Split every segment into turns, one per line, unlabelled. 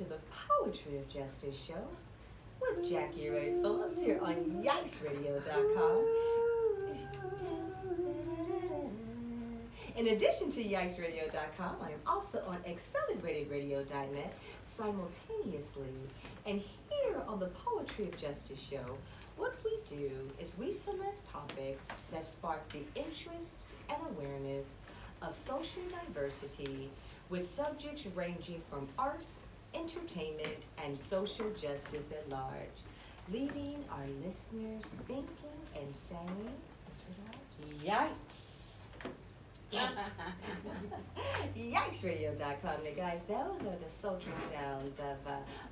to the Poetry of Justice show with JackieRay Phillips here on YikesRadio.com. In addition to YikesRadio.com, I am also on AccelerateRadio.net simultaneously. And here on the Poetry of Justice show, what we do is we select topics that spark the interest and awareness of social diversity with subjects ranging from arts, entertainment, and social justice at large, leaving our listeners thinking and saying,
Yikes.
YikesRadio.com. Now, guys, those are the sultry sounds of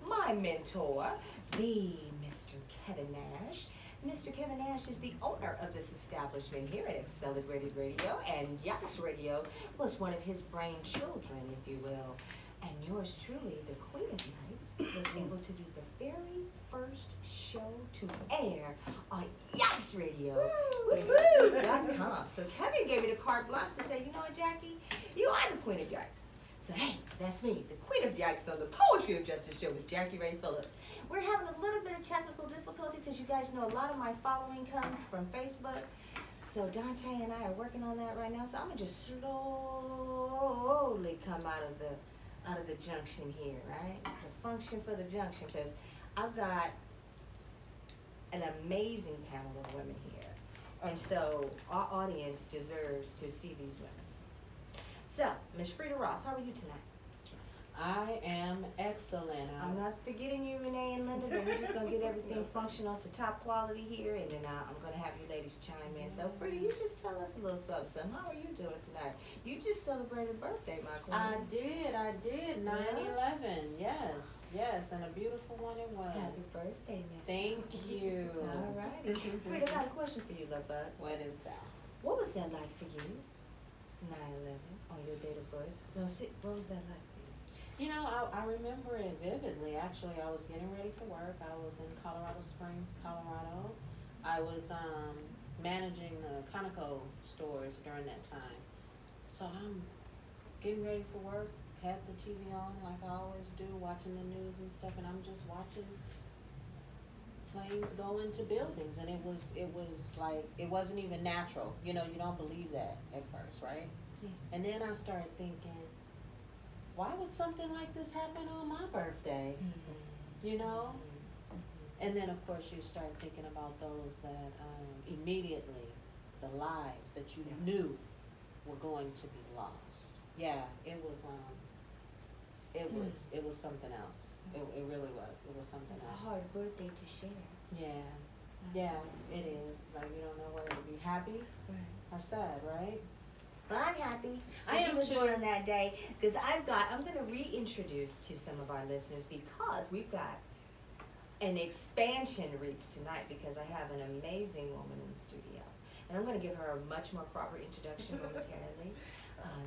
my mentor, the Mr. Kevin Nash. Mr. Kevin Nash is the owner of this establishment here at Accelerated Radio, and Yikes Radio was one of his brainchildren, if you will. And yours truly, the Queen of Yikes, was able to do the very first show to air on YikesRadio.com. So Kevin gave me the carte blanche to say, you know what, Jackie, you are the Queen of Yikes. So hey, that's me, the Queen of Yikes on the Poetry of Justice show with JackieRay Phillips. We're having a little bit of technical difficulty because you guys know a lot of my following comes from Facebook. So Dante and I are working on that right now. So I'm gonna just slowly come out of the junction here, right? The function for the junction, because I've got an amazing panel of women here. And so our audience deserves to see these women. So, Ms. Frida Ross, how are you tonight?
I am excellent.
I'm not forgetting you, Renee and Linda, but we're just going to get everything functional to top quality here, and then I'm going to have you ladies chime in. So, Frida, you just tell us a little something. How are you doing tonight? You just celebrated birthday, my queen.
I did. 9/11. Yes, and a beautiful one it was.
Happy birthday, Miss.
Thank you.
All right. Frida, I got a question for you, love bug.
What is that?
What was that like for you? 9/11 on your date of birth. No, see, what was that like?
You know, I remember it vividly. Actually, I was getting ready for work. I was in Colorado Springs, Colorado. I was managing the Conoco stores during that time. So I'm getting ready for work, had the TV on like I always do, watching the news and stuff, and I'm just watching planes go into buildings, and it was like, it wasn't even natural. You know, you don't believe that at first, right?
Yeah.
And then I started thinking, why would something like this happen on my birthday?
Mm-hmm.
You know?
Mm-hmm.
And then, of course, you start thinking about those that immediately, the lives that you knew were going to be lost. Yeah, it was something else. It really was. It was something
It's
else.
a hard birthday to share.
Yeah, it is. Like, you don't know whether to be happy or sad, right?
But I'm happy.
I am
was
too.
born on that day because I'm going to reintroduce to some of our listeners, because we've got an expansion reach tonight, because I have an amazing woman in the studio. And I'm going to give her a much more proper introduction momentarily.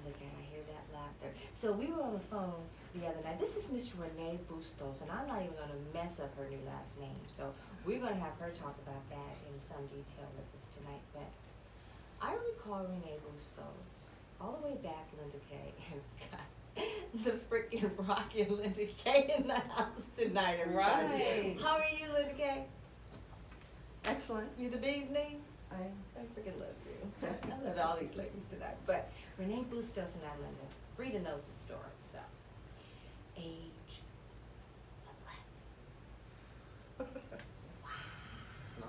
Look at, I hear that laughter. So we were on the phone the other night. This is Miss Renee Bustos, and I'm not even going to mess up her new last name. So we're going to have her talk about that in some detail with us tonight. But I recall Renee Bustos all the way back, Linda Kaye. God, the freaking rockin' Linda Kaye in the house tonight, everybody.
Right.
How are you, Linda Kaye?
Excellent.
You the bee's knees?
I
freaking love you. I love all these ladies tonight. But Renee Bustos and I, Linda, Frida knows the story. So, age 11.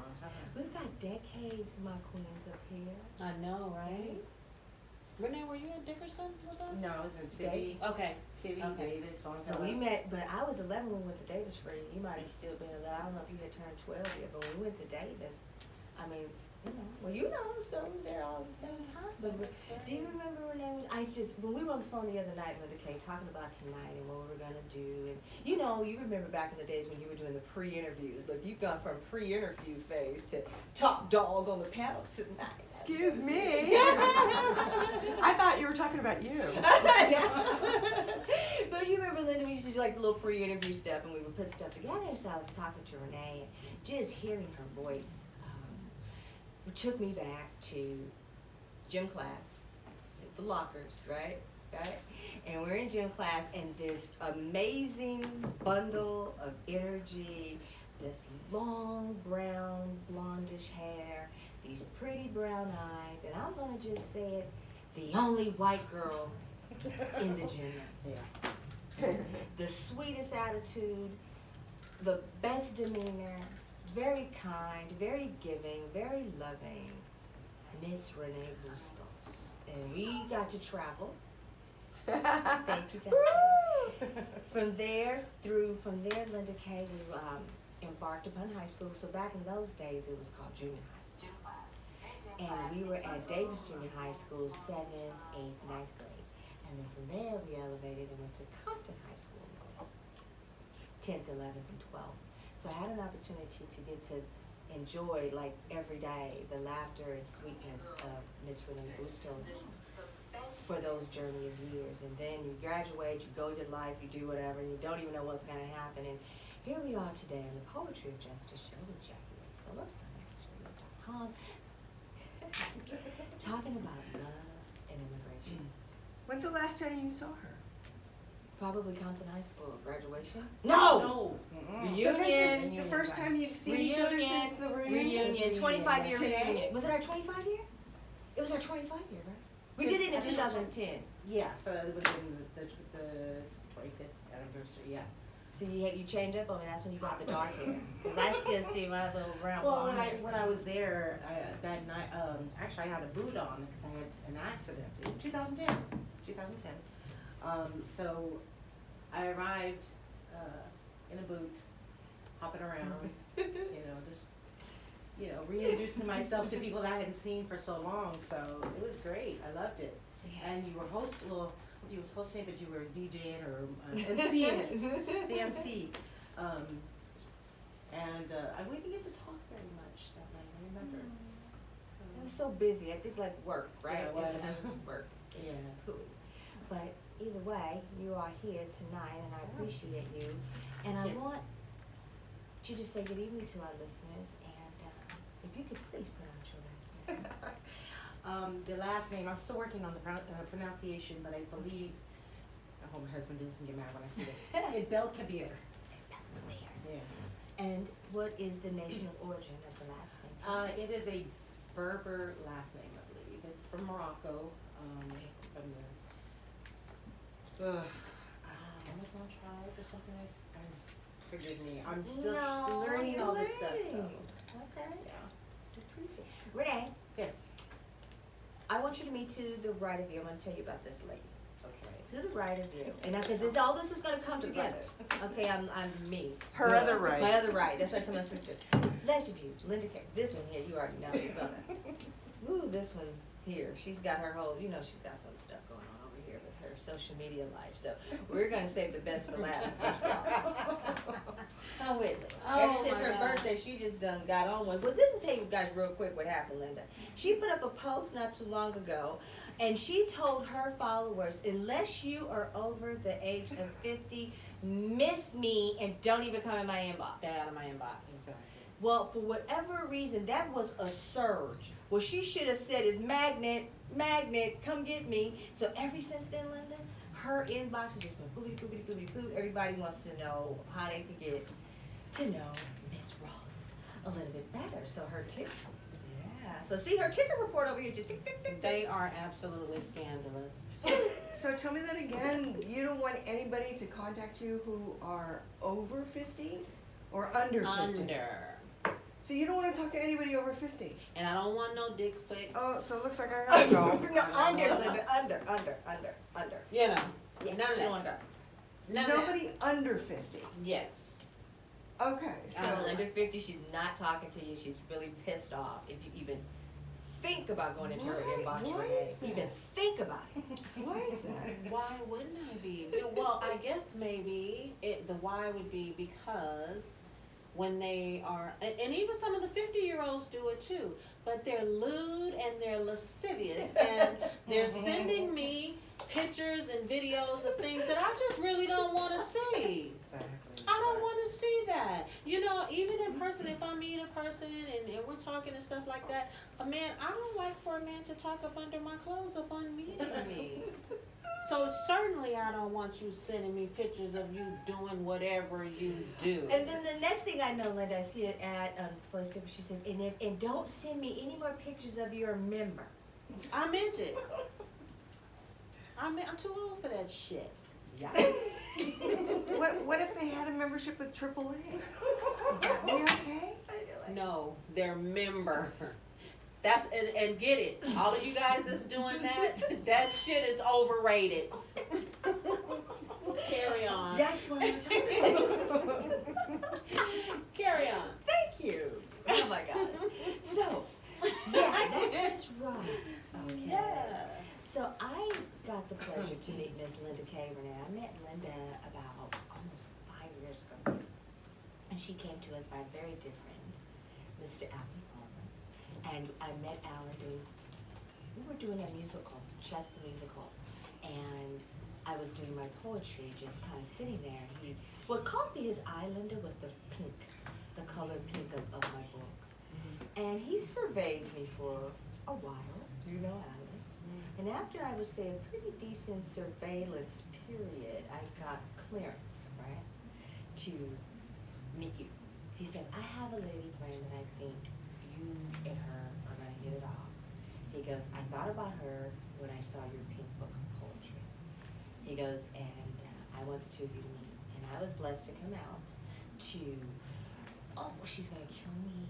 long time.
We've got decades, my queens, up here.
I know, right? Renee, were you in Dickerson with us?
No, I was in
Dave.
Tibby.
Okay.
Tibby,
Okay.
Davis,
But we met, but I was 11 when we went to Davis for you. You might have still been alive. I don't know if you had turned 12 yet, but when we went to Davis, I mean, you know, well, you know, so we was there all at the same time. But do you remember Renee? When we were on the phone the other night, Linda Kaye, talking about tonight and what we were going to do. And, you know, you remember back in the days when you were doing the pre-interviews. Look, you've gone from pre-interview phase to top dog on the panel tonight.
Excuse me. I thought you were talking about you.
But you remember, Linda, we used to do like little pre-interview stuff, and we would put stuff together. So I was talking to Renee, and just hearing her voice took me back to gym class, at the lockers, right? okay? And we're in gym class, and this amazing bundle of energy, this long brown blondish hair, these pretty brown eyes, and I'm gonna just say it, the only white girl in the gym.
Yeah.
The sweetest attitude, the best demeanor, very kind, very giving, very loving, Miss Renee Bustos. And we got to travel. Thank you, Jackie. From there, Linda Kaye, we embarked upon high school. So back in those days, it was called junior high school. And we were at Davis Junior High School, 7th, 8th, 9th grade. And then from there, we elevated and went to Compton High School, 10th, 11th, and 12th. So I had an opportunity to get to enjoy, like, every day, the laughter and sweetness of Miss Renee Bustos for those journey of years. And then you graduate, you go your life, you do whatever, and you don't even know what's going to happen. And here we are today on the Poetry of Justice show with JackieRay Phillips on JackieRay.com, talking about love and immigration.
When's the last time you saw her?
Probably Compton High School graduation. No.
No.
Reunion.
So this is the first time you've seen each other since the reunion.
Reunion. 25-year
Today?
reunion. Was it our 25 year? It was our 25 year, right? We did it in 2010.
Yeah, so it would have been the 25th anniversary, yeah.
See, you change up on me. That's when you got the dark hair. Because I still see my little brown
Well,
blonde hair.
when I was there that night, actually I had a boot on because I had an accident in 2010. So I arrived in a boot, hopping around, reintroducing myself to people that I hadn't seen for so long. So it was great. I loved it.
Yes.
And you were you was hosting it, but you were DJing or MCing it, the MC. We didn't get to talk very much that night, I remember.
It was so busy. I think like work, right?
Yeah, it was.
Work.
Yeah.
But either way, you are here tonight, and I appreciate you. And I
Sure.
want you to say good evening to our listeners, and if you could please pronounce your last name.
The last name, I'm still working on the pronunciation, but I believe, I hope my husband doesn't get mad when I say this, Idbelkebir. Yeah.
And what is the nation of origin of the last name?
It is a Berber last name, I believe. It's from Morocco. From the Amazon tribe or something forgive me. I'm still learning all this stuff. So.
Okay.
Yeah.
Appreciate it. Renee,
Yes.
I want you to meet to the right of you. I'm going to tell you about this lady.
Okay.
To the right of you, and because all this is going to come
To the
together.
right.
Okay, I'm me.
Her other right.
My other right. That's right to my sister. Left of you, Linda Kaye. This one here, you already know. You're gonna. Ooh, this one here. She's got her whole. She's got some stuff going on over here with her social media life. So we're gonna save the best for last. I'm with me. Ever since her birthday, she just done got on one. Well, let me tell you guys real quick what happened, Linda. She put up a post not too long ago, and she told her followers, unless you are over the age of 50, miss me and don't even come in my inbox.
Stay out of my inbox. Exactly.
Well, for whatever reason, that was a surge. What she should have said is, magnet, come get me. So ever since then, Linda, her inbox has just been boobity. Everybody wants to know how they can get to know Miss Ross a little bit better. So her ticker. Yeah. So see her ticker report over here. Just tick, tick, tick, tick.
They are absolutely scandalous.
So tell me that again. You don't want anybody to contact you who are over 50 or under 50?
Under.
So you don't want to talk to anybody over 50?
And I don't want no dick flicks.
Oh, so it looks like I gotta go.
No, under, Linda, under.
You know.
Yeah,
None of
she
that.
don't wanna go.
None of that.
Nobody under 50?
Yes.
Okay, so...
Under 50, she's not talking to you. She's really pissed off if you even think about going into her
Why?
inbox.
Why
Renee.
is that?
Even think about it.
Why is that?
Why wouldn't I be? Well, I guess maybe the why would be because when they are, and even some of the 50-year-olds do it too, but they're lewd and they're lascivious and they're sending me pictures and videos of things that I just really don't want to see. I don't want to see that. You know, even in person, if I meet a person and we're talking and stuff like that, a man, I don't like for a man to talk up under my clothes upon meeting me. So certainly I don't want you sending me pictures of you doing whatever you do.
And then the next thing I know, Linda, I see it at Voice Paper, she says, and don't send me any more pictures of your member.
I meant it. I'm too old for that shit.
Yes.
What if they had a membership with AAA? Would that be okay?
No, they're member. That's and get it. All of you guys that's doing that shit is overrated. Carry on.
Yes, one more time.
Carry on.
Thank you. Oh my gosh. So, yeah, that's Miss Ross. Okay.
Yeah.
So I got the pleasure to meet Miss Linda Kaye, Renee. I met Linda about almost 5 years ago. And she came to us by a very dear friend, Mr. Alan Palmer. And I met Alan we were doing a musical, just a musical. And I was doing my poetry, just kind of sitting there. What caught his eye, Linda, was the pink, the color pink of my book. And he surveyed me for a while, you know Alan. And after, I would say, a pretty decent surveillance period, I got clearance, right, to meet you. He says, I have a lady friend that I think you and her are going to hit it off. He goes, I thought about her when I saw your pink book of poetry. He goes, and I want the two of you to meet. And I was blessed to come out to, she's going to kill me.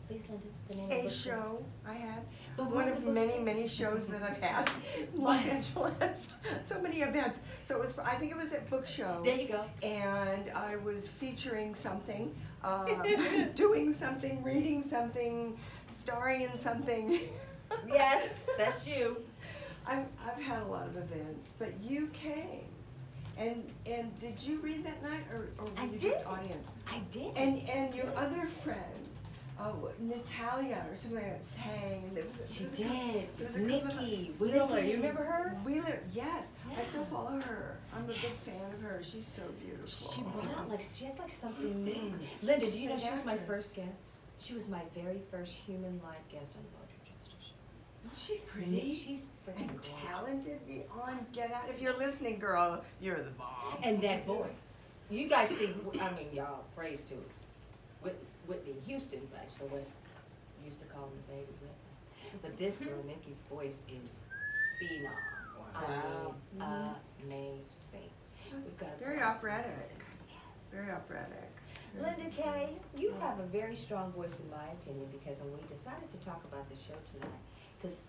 Please, Linda, the name of the book.
show I had.
But
One
what
of
were those
many,
things?
many shows that I've had in Los Angeles. So many events. So it was, I think it was at Book Show.
There you go.
And I was featuring something, doing something, reading something, starring in something.
Yes, that's you.
I've had a lot of events, but you came. And did you read that night, or were
I
you
did.
just audience?
I did.
And your other friend, Natalia or something like that, sang, and
She
was
did.
there was a couple of-
Nikki Wheeler,
Nikki
you remember her?
Wheeler, yes. I
Yeah.
still follow her. I'm a big
Yes.
fan of her. She's so beautiful.
She brought out she has something new. Linda, do you know
She's
she
an
was my
actress.
first guest? She was my very first human live guest on the Poetry Justice Show.
Isn't she pretty?
She's freaking
And
gorgeous.
talented beyond get out. If you're listening, girl, you're the bomb.
And that voice. You guys think, y'all, praise to Whitney Houston, but so what used to call him the baby Whitney. But this girl, Nikki's voice is phenom.
Wow.
Amazing. We've got a
Very
person-
operatic.
Yes.
Very operatic.
Linda Kaye, you have a very strong voice in my opinion, because when we decided to talk about this show tonight, because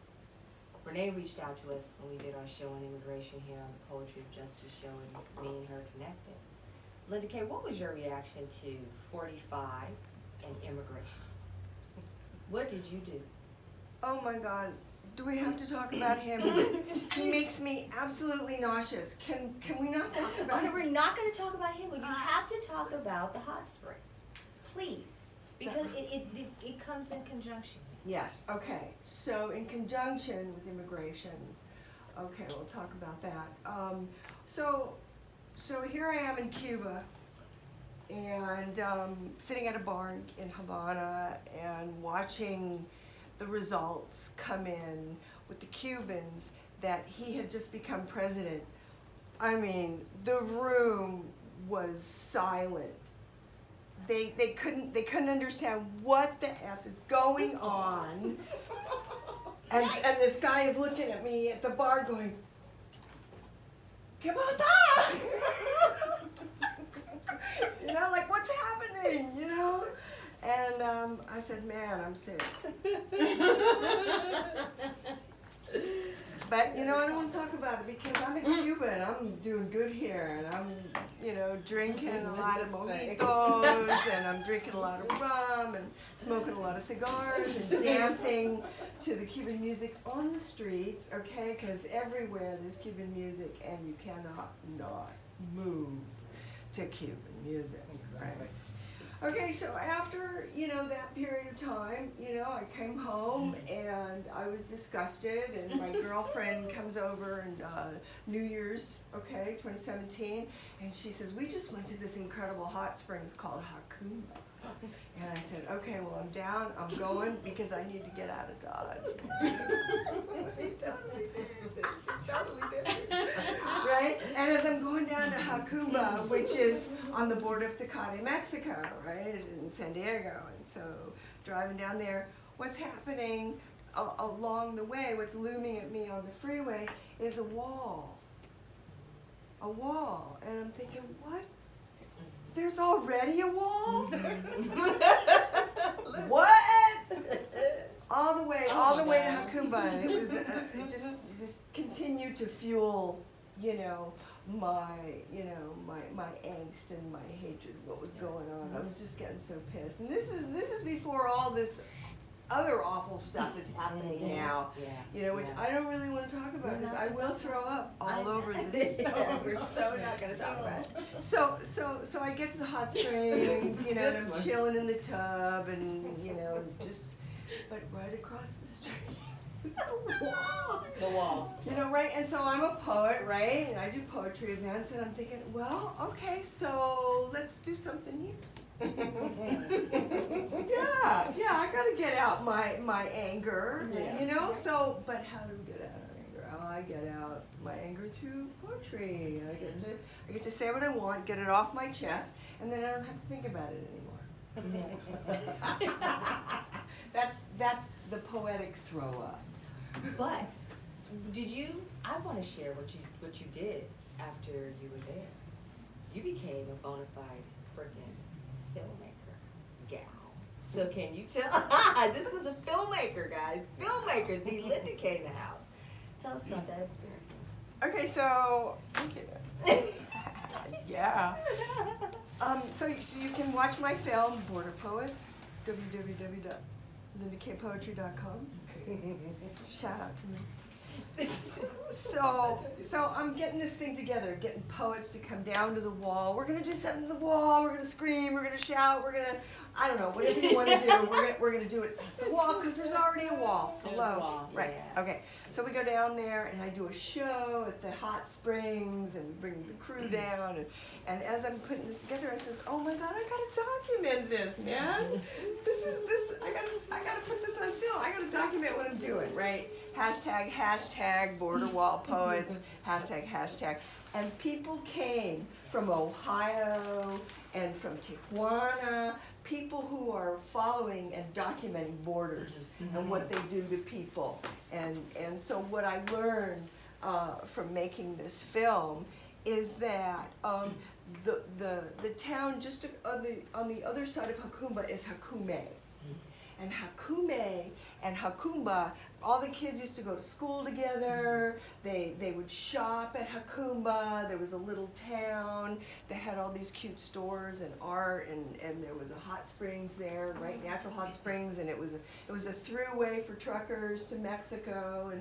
Renee reached out to us when we did our show on immigration here on the Poetry of Justice show, and me and her connected. Linda Kaye, what was your reaction to 45 and immigration? What did you do?
Oh my God. Do we have to talk about him? He makes me absolutely nauseous. Can we not talk about him?
We're not going to talk about him, but you have to talk about the hot springs, please, because it comes in conjunction.
Yes, okay. So in conjunction with immigration, okay, we'll talk about that. So here I am in Cuba, and sitting at a bar in Havana and watching the results come in with the Cubans that he had just become president. I mean, the room was silent. They couldn't understand what the F is going on. And this guy is looking at me at the bar going, ¿Qué pasa? You know, like, what's happening, you know? And I said, man, I'm sick. But, you know, I don't want to talk about it because I'm in Cuba and I'm doing good here. And I'm, you know, drinking a lot of mojitos and I'm drinking a lot of rum and smoking a lot of cigars and dancing to the Cuban music on the streets, okay? Because everywhere there's Cuban music and you cannot not move to Cuban music, right? Okay, so after, that period of time, I came home and I was disgusted, and my girlfriend comes over and New Year's, 2017, and she says, we just went to this incredible hot springs called Hakumba. And I said, okay, well, I'm down, I'm going because I need to get out of Dodge.
She totally did. She totally did.
Right? And as I'm going down to Hakumba, which is on the border of Tecate, Mexico, right, in San Diego, and so driving down there, what's happening along the way, what's looming at me on the freeway is a wall. A wall. And I'm thinking, what? There's already a wall? What? All the way to Hakumba, and it was it just continued to fuel, my angst and my hatred of what was going on. I was just getting so pissed, and this is before all this other awful stuff is happening now. Which I don't really want to talk about because I will throw up all over this.
We're so not going to talk about it.
So I get to the hot springs, and I'm chilling in the tub, and but right across the street is the wall.
The wall.
Right? And so I'm a poet, right? And I do poetry events, and I'm thinking, well, okay, so let's do something here. Yeah, I gotta get out my anger, So, but how do we get out our anger? Oh, I get out my anger through poetry. I get to say what I want, get it off my chest, and then I don't have to think about it anymore. That's the poetic throw up.
But I want to share what you did after you were there. You became a bona fide freaking filmmaker gal. So can you tell? This was a filmmaker, guys. Filmmaker, the Linda Kaye in the house. Tell us about that experience.
Okay, so yeah. So you can watch my film, Border Poets, www.lindakpoetry.com. Shout out to me. So I'm getting this thing together, getting poets to come down to the wall. We're gonna do something to the wall. We're gonna scream. We're gonna shout. We're gonna, I don't know, whatever you want to do. We're gonna do it. The wall, because there's already a wall.
There's
Hello.
a wall.
Right.
Yeah.
Okay. So we go down there, and I do a show at the hot springs, and bring the crew down. And as I'm putting this together, I says, "Oh my God, I gotta document this, man. This. I gotta put this on film. I gotta document what I'm doing, right? Hashtag border wall poets. Hashtag. And people came from Ohio and from Tijuana. People who are following and documenting borders and what they do to people. And so what I learned from making this film is that the town just on the other side of Hakumba is Hakume. And Hakume and Hakumba, all the kids used to go to school together. They would shop at Hakumba. There was a little town that had all these cute stores and art, and there was a hot springs there, right? Natural hot springs, and it was a throughway for truckers to Mexico,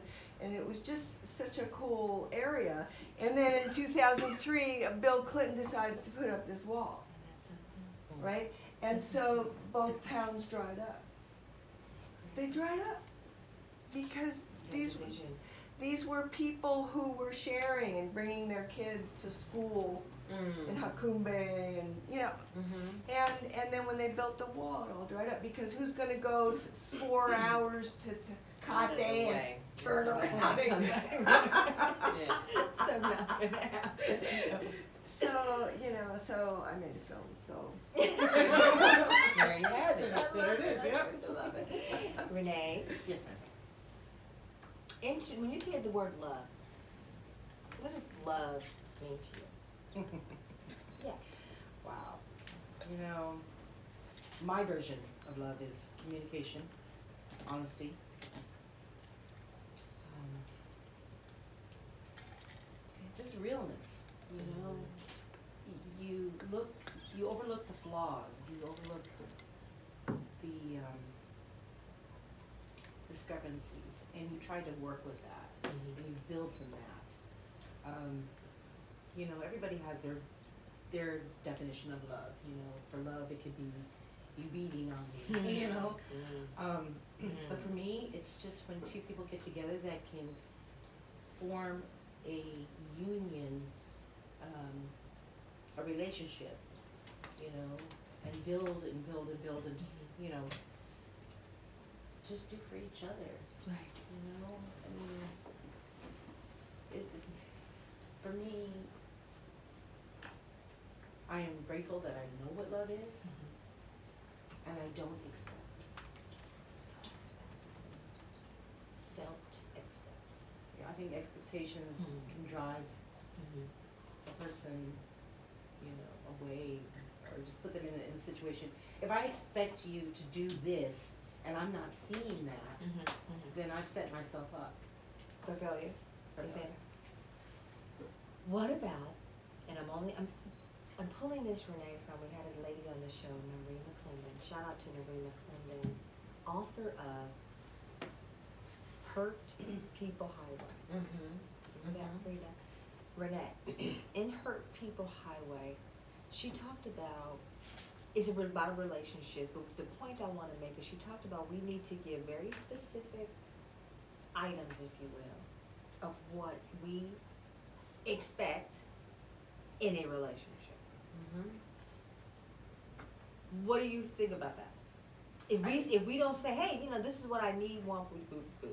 and it was just such a cool area. And then in 2003, Bill Clinton decides to put up this wall, right? And so both towns dried up. They dried up because these were people who were sharing and bringing their kids to school in Hakumbe, and and then when they built the wall, it all dried up because who's going to go 4 hours to Kaye and turn around and
So not gonna happen.
So I made a film. So
There you have it.
There it is. Yep. I love it. Renee,
Yes, ma'am.
when you think of the word love, what does love mean to you? Yeah.
Wow. My version of love is communication, honesty. Just realness, you overlook the flaws, you overlook the discrepancies, and you try to work with that, and you build from that. Everybody has their definition of love. For love, it could be you beating on me, you know? But for me, it's just when two people get together that can form a union, a relationship, you know, and build and build and build and just, you know, just do for each other,
Right.
you know? I mean, for me, I am grateful that I know what love is, and I don't expect.
Don't expect.
Yeah, I think expectations can drive a person, you know, away, or just put them in a situation. If I expect you to do this, and I'm not seeing that, then I've set myself up
For failure.
for
Is
failure.
there? What about, and I'm pulling this, Renee, from, we had a lady on the show, Noreen McClendon. Shout out to Noreen McClendon, author of Hurt People Highway. Remember that, Frida? Renee, in Hurt People Highway, she talked about, it's about relationships, but the point I want to make is she talked about we need to give very specific items, if you will, of what we expect in a relationship. What do you think about that? If we don't say, hey, you know, this is what I need, want, boop, boop.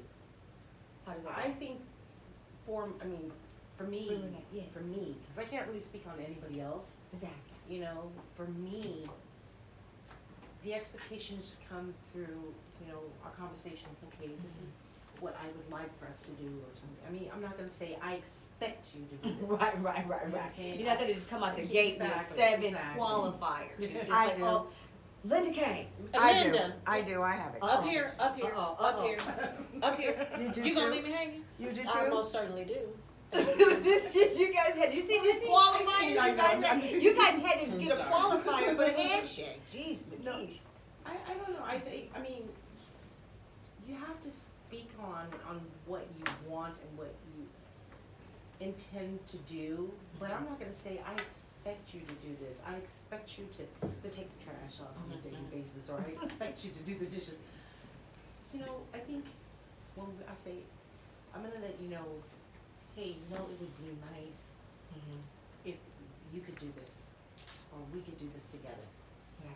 How does that
I
go?
think for me,
For Renee, yeah.
for me, because I can't really speak on anybody else,
Exactly.
you know, for me, the expectations come through, you know, our conversations, okay, this is what I would like for us to do or something. I mean, I'm not gonna say, I expect you to do this.
Right.
You know what I'm saying?
You're not gonna just come out the gate with
Exactly,
7
exactly.
qualifiers. It's just
I
like,
do.
oh, Linda Kaye.
Linda,
I do, I have it.
up here, up here,
Uh-oh,
up here, up here.
You do
You gonna
too?
leave me hanging?
You do
I
too?
most certainly do.
You guys had, you see this qualifier
I
you
know,
guys had? You guys had to
I'm
get a
sorry.
qualifier for the handshake. Jeez, McGeesh.
I don't know, I mean, you have to speak on what you want and what you intend to do, but I'm not gonna say, I expect you to do this, I expect you to take the trash out on a daily basis, or I expect you to do the dishes. You know, I think when I say, I'm gonna let you know, hey, you know, it would be nice if you could do this, or we could do this together.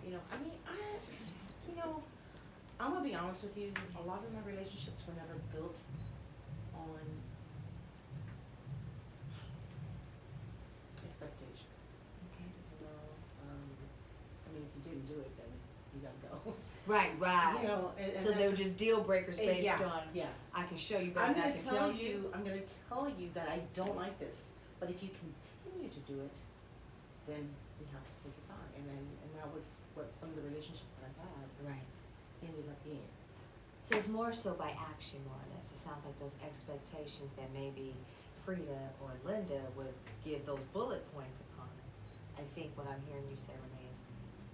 You know, I mean, I'm gonna be honest with you, a lot of my relationships were never built on expectations.
Okay.
You know, I mean, if you didn't do it, then you gotta go.
Right.
You know, and
So
that's
they were just deal breakers based
yeah,
on,
yeah.
I can show you, but
I'm
I
gonna
can tell
tell
you.
I'm gonna tell you that I don't like this, but if you continue to do it, then we have to say goodbye. And that was what some of the relationships that I've had
Right.
ended up being.
So it's more so by action, more or less. It sounds like those expectations that maybe Frida or Linda would give those bullet points upon. I think what I'm hearing you say, Renee, is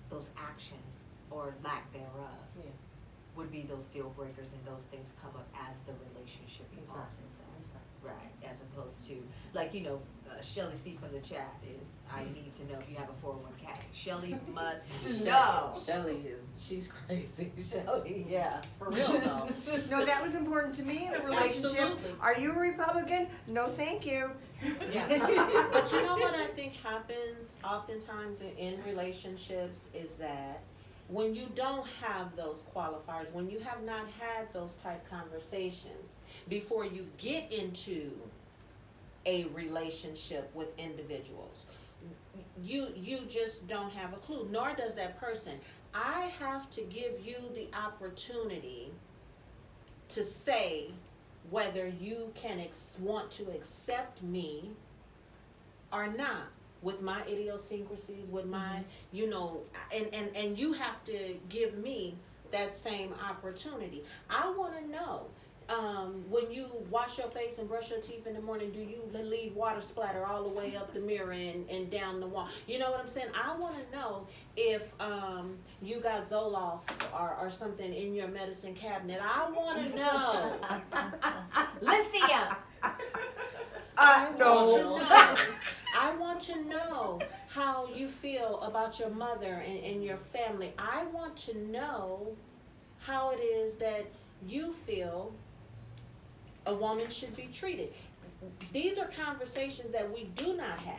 those actions or lack thereof
Yeah.
would be those deal breakers, and those things come up as the relationship evolves
Exactly.
itself. Right, as opposed to, like, you know, Shelley C from the chat is, I need to know if you have a 401k. Shelley must know.
Shelly she's crazy. Shelly, yeah, for real though.
No, that was important to me in a relationship.
Absolutely.
Are you a Republican? No, thank you.
Yeah. But you know what I think happens oftentimes in relationships is that when you don't have those qualifiers, when you have not had those type conversations before you get into a relationship with individuals, you just don't have a clue, nor does that person. I have to give you the opportunity to say whether you can want to accept me or not, with my idiosyncrasies, with my, you know, and you have to give me that same opportunity. I want to know, when you wash your face and brush your teeth in the morning, do you leave water splatter all the way up the mirror and down the wall? You know what I'm saying? I want to know if you got Zoloft or something in your medicine cabinet. I want to know.
Lithium.
I want
No.
to know. I want to know how you feel about your mother and your family. I want to know how it is that you feel a woman should be treated. These are conversations that we do not have.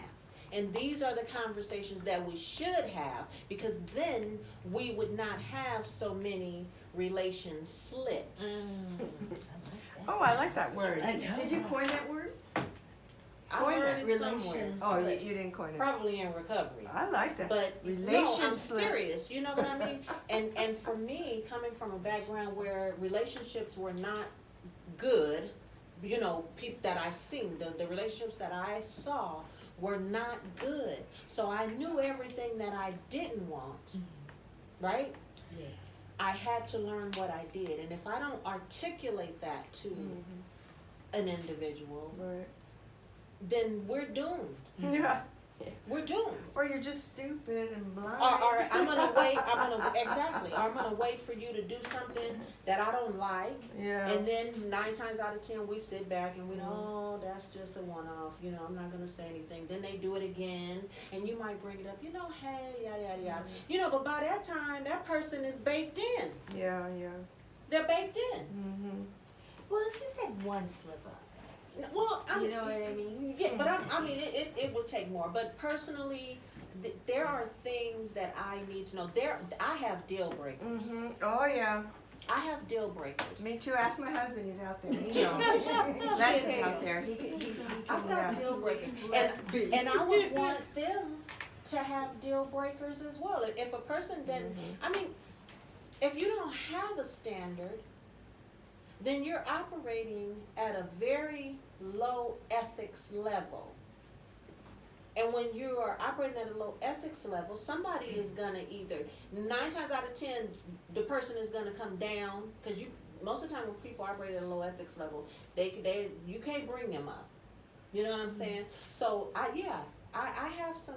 And these are the conversations that we should have, because then we would not have so many relation slips.
Oh, I like that word.
I know.
Did you coin that word?
I
Coin
heard
that.
it somewhere.
Oh, you didn't coin it.
Probably in recovery.
I like that.
But
Relation
no, I'm
slips.
serious. You know what I mean? And for me, coming from a background where relationships were not good, you know, people that I seen, the relationships that I saw were not good. So I knew everything that I didn't want, right?
Yes.
I had to learn what I did. And if I don't articulate that to an individual,
Right.
then we're doomed.
Yeah.
We're doomed.
Or you're just stupid and blind.
Or I'm gonna wait, exactly, I'm gonna wait for you to do something that I don't like.
Yeah.
And then 9 times out of 10, we sit back and we know, oh, that's just a one-off, you know, I'm not gonna say anything. Then they do it again, and you might bring it up, you know, hey, yada, yada, yada. You know, but by that time, that person is baked in.
Yeah, yeah.
They're baked in.
Mm-hmm.
Well, it's just that one slip up.
Well,
You know what I mean?
yeah, but I mean, it will take more. But personally, there are things that I need to know. I have deal breakers.
Mm-hmm. Oh, yeah.
I have deal breakers.
Me too. Ask my husband. He's out there. He knows. Leslie's out there. He can
I've got deal breakers, and I would want them to have deal breakers as well. If a person doesn't, I mean, if you don't have a standard, then you're operating at a very low ethics level. And when you are operating at a low ethics level, somebody is gonna either, 9 times out of 10, the person is gonna come down, because most of the time when people operate at a low ethics level, you can't bring them up. You know what I'm saying? So I have some,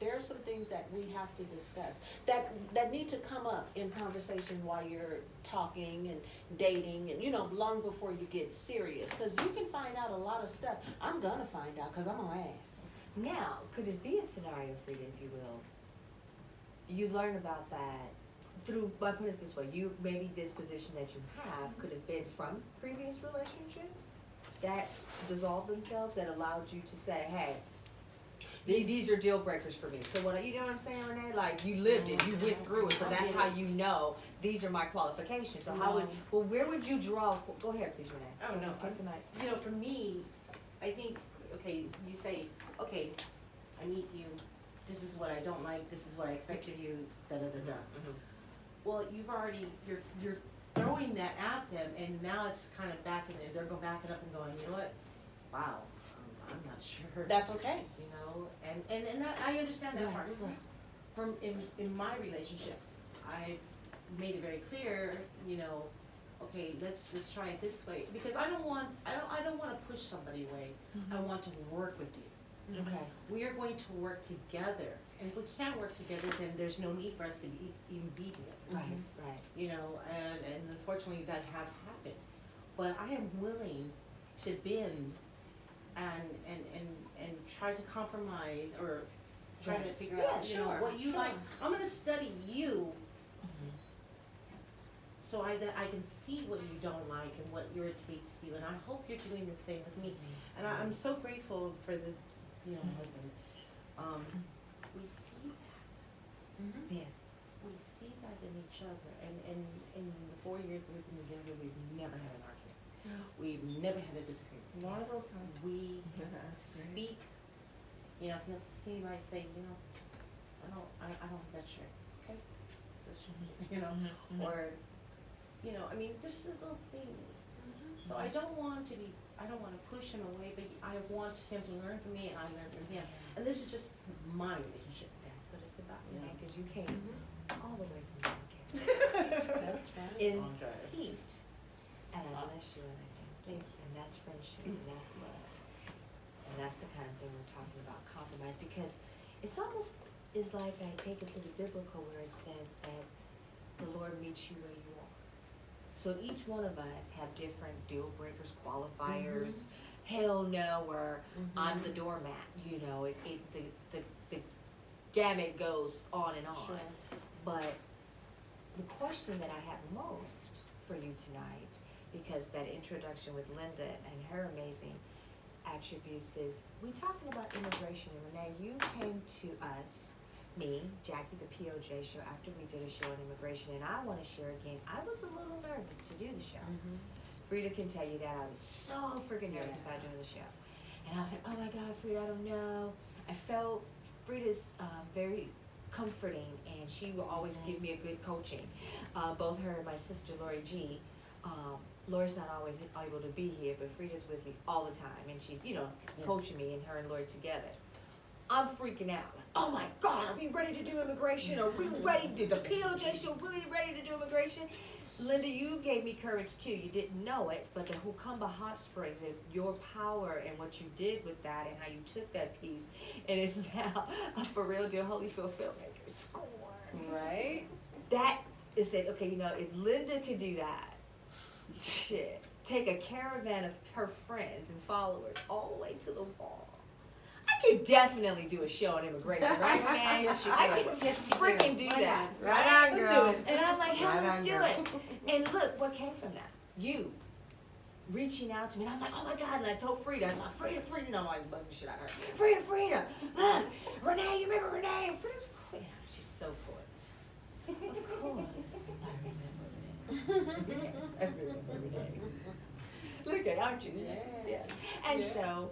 there are some things that we have to discuss that need to come up in conversation while you're talking and dating and, you know, long before you get serious. Because you can find out a lot of stuff. I'm gonna find out because I'm gonna ask.
Now, could it be a scenario for you, if you will? You learn about that through, I put it this way, maybe this position that you have could have been from previous relationships that dissolved themselves, that allowed you to say, hey, these are deal breakers for me. So you know what I'm saying, Renee? Like, you lived it, you went through it, so that's how you know these are my qualifications. So where would you draw, go ahead please, Renee.
Oh, no.
Take the mic.
You know, for me, I think, okay, you say, okay, I meet you, this is what I don't like, this is what I expect of you, da-da-da-da. Well, you're throwing that at them, and now it's kind of they're going backing up and going, you know what, wow, I'm not sure.
That's okay.
You know, and that, I understand that part. From in my relationships, I made it very clear, you know, okay, let's try it this way, because I don't want to push somebody away. I want to work with you.
Okay.
We are going to work together, and if we can't work together, then there's no need for us to even be together.
Right.
You know, and unfortunately that has happened. But I am willing to bend and try to compromise or try to figure out, you know, what you like. I'm gonna study you so that I can see what you don't like and what irritates you, and I hope you're doing the same with me. And I'm so grateful for the, you know, my husband. We see that.
Yes.
We see that in each other, and in the 4 years that we've been together, we've never had an argument. We've never had a disagreement. We speak. You know, he might say, you know, I don't have that shirt. Okay, let's change it. You know, or, you know, I mean, just little things. So I don't want to push him away, but I want him to learn from me, and I learn from him. And this is just my relationship.
That's what it's about,
Yeah.
because you came all the way from America.
That's right.
In
Long drive.
heat. And I bless you and I thank you. And that's friendship and that's love. And that's the kind of thing we're talking about, compromise, because it's almost is like I take it to the biblical where it says that the Lord meets you where you are. So each one of us have different deal breakers, qualifiers, hell no, where I'm the doormat. You know, the gamut goes on and on.
Sure.
But the question that I have most for you tonight, because that introduction with Linda and her amazing attributes is, we talking about immigration, and Renee, you came to us, me, Jackie, the POJ show, after we did a show on immigration, and I want to share again, I was a little nervous to do the show. Frida can tell you that I was so freaking nervous about doing the show. And I was like, oh my God, Frida, I don't know. I felt Frida's very comforting, and she will always give me a good coaching. Both her and my sister, Lori G. Lori's not always able to be here, but Frida's with me all the time, and she's, coaching me, and her and Lori together. I'm freaking out. Like, oh my God, are we ready to do immigration? Are we ready? Did the POJ show really ready to do immigration? Linda, you gave me courage too. You didn't know it, but the Hukumba Hot Springs and your power and what you did with that and how you took that piece, and it's now a for real deal Holyfield filmmaker score.
Right?
That is it. Okay, if Linda could do that, shit, take a caravan of her friends and followers all the way to the wall. I could definitely do a show on immigration, right, man?
Yes, you
I
could.
could
Yes, you
freaking
could.
do
Why
that,
not?
right?
Right on,
Let's
girl.
do it. And I'm like, hell,
Right
let's
on,
do
girl.
it. And look, what came from that? You reaching out to me, and I'm like, oh my God, and I told Frida, I was like, Frida, no, I was bugging the shit out of her. Frida, look, Renee, you remember Renee? And Frida's, she's so poised. Of course, I remember Renee. Yes, I remember Renee. Look at, aren't you?
Yes.
And
Yeah.
so,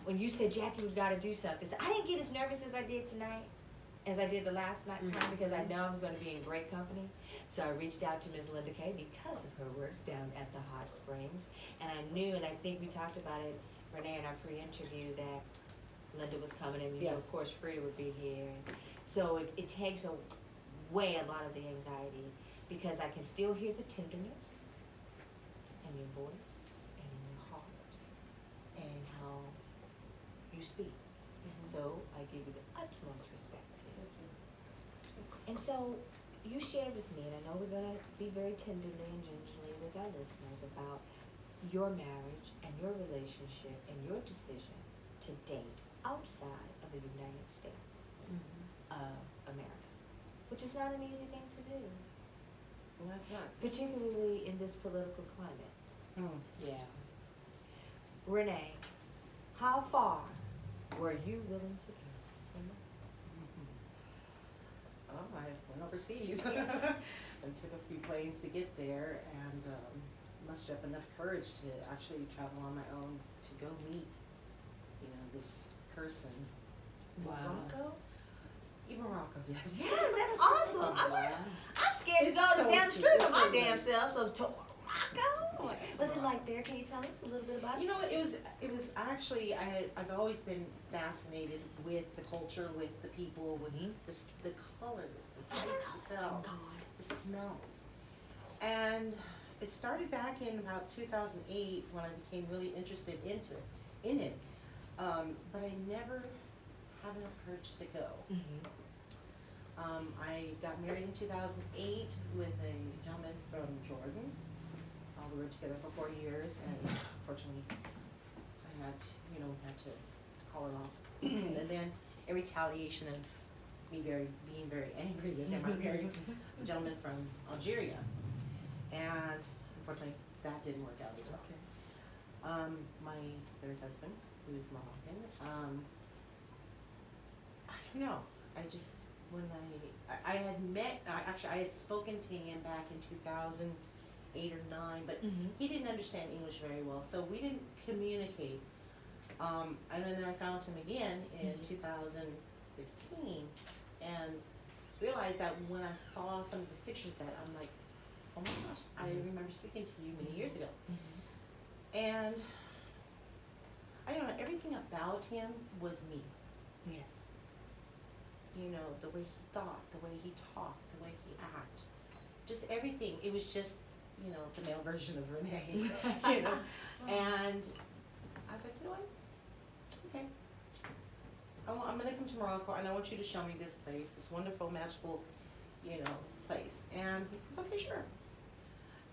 when you said, Jackie, we've got to do something, so I didn't get as nervous as I did tonight, as I did the last night time, because I know I'm going to be in great company. So I reached out to Ms. Linda Kaye because of her works down at the Hot Springs. And I knew, and I think we talked about it, Renee, in our pre-interview, that Linda was coming, and
Yes.
of course Frida would be here. So it takes away a lot of the anxiety, because I can still hear the tenderness in your voice and in your heart and how you speak. So I give you the utmost respect. And so you shared with me, and I know we're going to be very tenderly and gingerly with our listeners about your marriage and your relationship and your decision to date outside of the United States of America, which is not an easy thing to do,
Well, that's not.
particularly in this political climate.
Yeah.
Renee, how far were you willing to go?
Oh, I went overseas and took a few planes to get there, and mustered up enough courage to actually travel on my own to go meet, this person.
Morocco?
Even Morocco, yes.
Yes, that's awesome. I'm scared to
It's
go
so
down the street
sweet.
with my
It's so
damn
nice.
self. So to Morocco? Was it like there? Can you tell us a little bit about it?
You know, it was actually, I've always been fascinated with the culture, with the people, with the colors, the sights, the sounds, the smells. And it started back in about 2008 when I became really interested in it. But I never had enough courage to go. I got married in 2008 with a gentleman from Jordan. We were together for 4 years, and unfortunately, I had to call it off. And then, in retaliation of me being very angry with him, I married a gentleman from Algeria, and unfortunately, that didn't work out as well. My third husband, who is Moroccan, I don't know. I just when I had met, I had spoken to him back in 2008 or 9, but he didn't understand English very well, so we didn't communicate. And then I found him again in 2015, and realized that when I saw some of his pictures, that I'm like, oh my gosh, I remember speaking to you many years ago. And I don't know, everything about him was me.
Yes.
The way he thought, the way he talked, the way he acted, just everything. It was just, the male version of Renee, And I was like, you know what? Okay. I'm gonna come to Morocco, and I want you to show me this place, this wonderful, magical, place. And he says, okay, sure.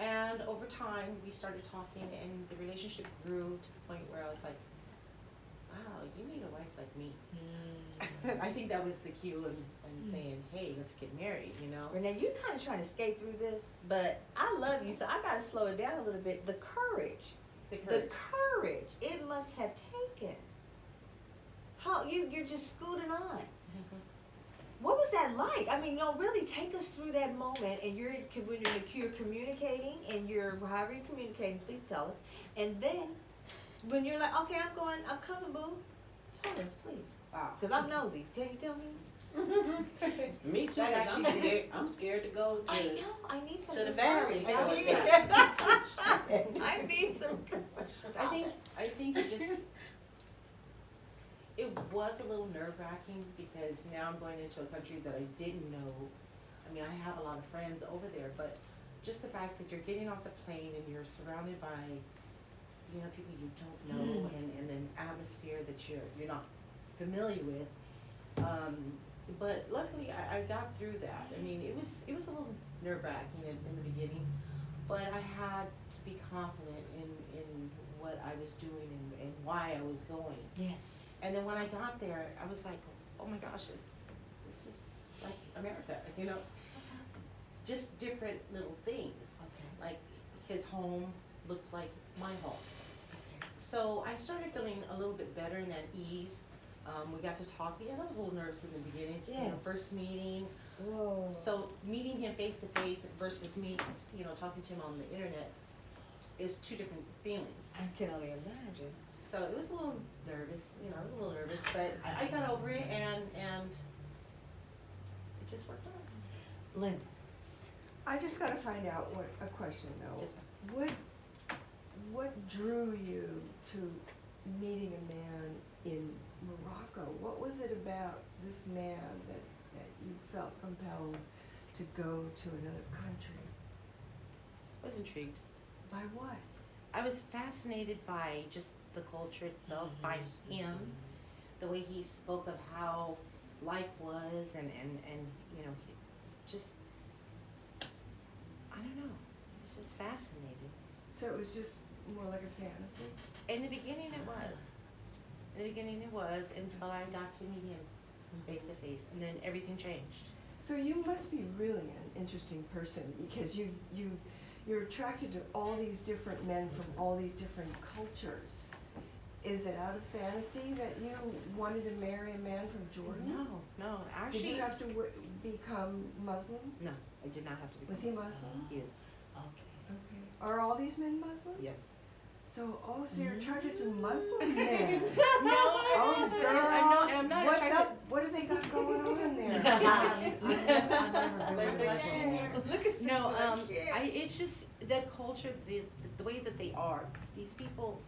And over time, we started talking, and the relationship grew to the point where I was like, wow, you need a wife like me. I think that was the cue of saying, hey, let's get married, you know?
Renee, you're kind of trying to skate through this, but I love you, so I gotta slow it down a little bit. The courage it must have taken. How you're just scooting on. What was that like? I mean, no, really take us through that moment, and you're communicating, and you're however you're communicating, please tell us. And then when you're like, okay, I'm coming, boo. Tell us, please.
Wow.
Cause I'm nosy. Tell me.
Me too.
That
'cause
actually-
I'm scared to go to.
I know. I need some.
To the
courage.
valley.
I need some courage.
I think it was a little nerve-wracking because now I'm going into a country that I didn't know. I mean, I have a lot of friends over there, but just the fact that you're getting off the plane and you're surrounded by, you know, people you don't know, and an atmosphere that you're not familiar with. But luckily, I got through that. I mean, it was a little nerve-wracking in the beginning, but I had to be confident in what I was doing and why I was going.
Yes.
And then when I got there, I was like, oh my gosh, this is like America, you know? Just different little things.
Okay.
Like his home looked like my home.
Okay.
So I started feeling a little bit better and at ease. We got to talk because I was a little nervous in the beginning. You know,
Yes.
first meeting.
Whoa.
So meeting him face to face versus me, you know, talking to him on the internet is two different feelings.
I can only imagine.
So it was a little nervous, you know, I was a little nervous, but I got over it and it just worked out.
Linda.
I just gotta find out a question though.
Yes, ma'am.
What drew you to meeting a man in Morocco? What was it about this man that you felt compelled to go to another country?
I was intrigued.
By what?
I was fascinated by just the culture itself, by him, the way he spoke of how life was and you know, just, I don't know, it was just fascinating.
So it was just more like a fantasy?
In the beginning it was. In the beginning it was until I got to meet him face to face, and then everything changed.
So you must be really an interesting person because you're attracted to all these different men from all these different cultures. Is it out of fantasy that you wanted to marry a man from Jordan?
No, actually.
Did you have to become Muslim?
No, I did not have to be.
Was he Muslim?
He is,
Okay.
Okay. Are all these men Muslim?
yes.
So you're attracted to Muslim men?
No,
Oh, girl.
I'm not
What's
attracted.
up? What do they got going on there?
Look at
No,
this one. Yeah.
it's just the culture, the way that they are. These people,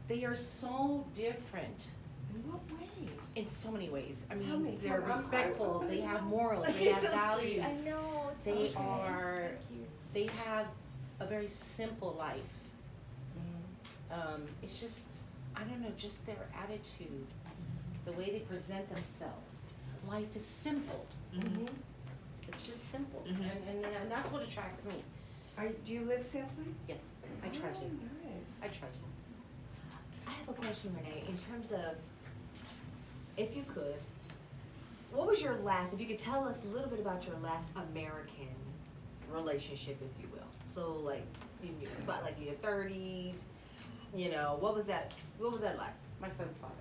they are so different
In what way?
in so many ways. I
Tell me,
mean, they're
tell me.
respectful, they have morals, they
She's
have
so sweet.
values.
I know.
They
Okay.
are,
Thank you.
they have a very simple life. It's just, I don't know, just their attitude, the way they present themselves. Life is simple.
Mm-hmm.
It's just simple,
Mhm.
and that's what attracts me.
Do you live simply?
Yes, I try to.
Nice.
I try to.
I have a question, Renee, in terms of, if you could, what was your last, if you could tell us a little bit about your last American relationship, if you will. So like, about like in your 30s, you know, what was that like?
My son's father.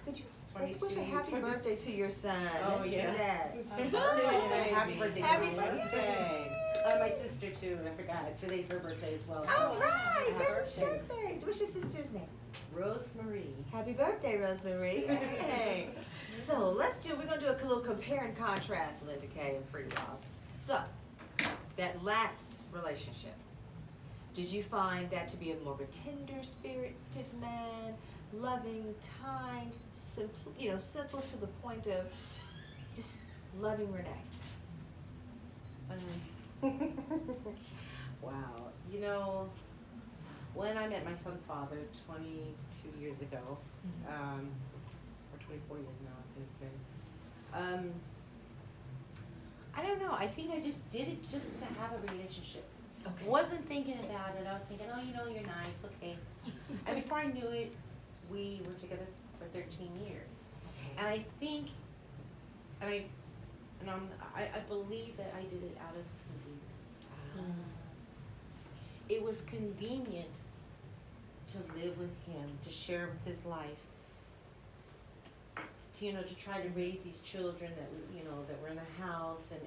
Could you, let's wish a
22,
happy
22.
birthday to your son.
Oh,
Let's
yeah.
do that.
Happy birthday,
Happy
baby.
birthday,
Happy
Mama.
birthday.
My sister too, I forgot, today's her birthday as well.
All
so
right,
happy
happy
birthday.
birthday. What's your sister's name?
Rosemary.
Happy birthday, Rosemary. Yay. So we're gonna do a little compare and contrast, Linda Kaye and Free Ross. So, that last relationship, did you find that to be a more of a tender spirited man, loving, kind, simple to the point of just loving Renee?
Wow, you know, when I met my son's father 22 years ago, or 24 years now, I think it's been, I don't know, I think I just did it just to have a relationship.
Okay.
Wasn't thinking about it. I was thinking, oh, you know, you're nice, okay. And before I knew it, we were together for 13 years. And I think, I believe that I did it out of convenience. It was convenient to live with him, to share his life, to, you know, to try to raise these children that we, you know, that were in the house, and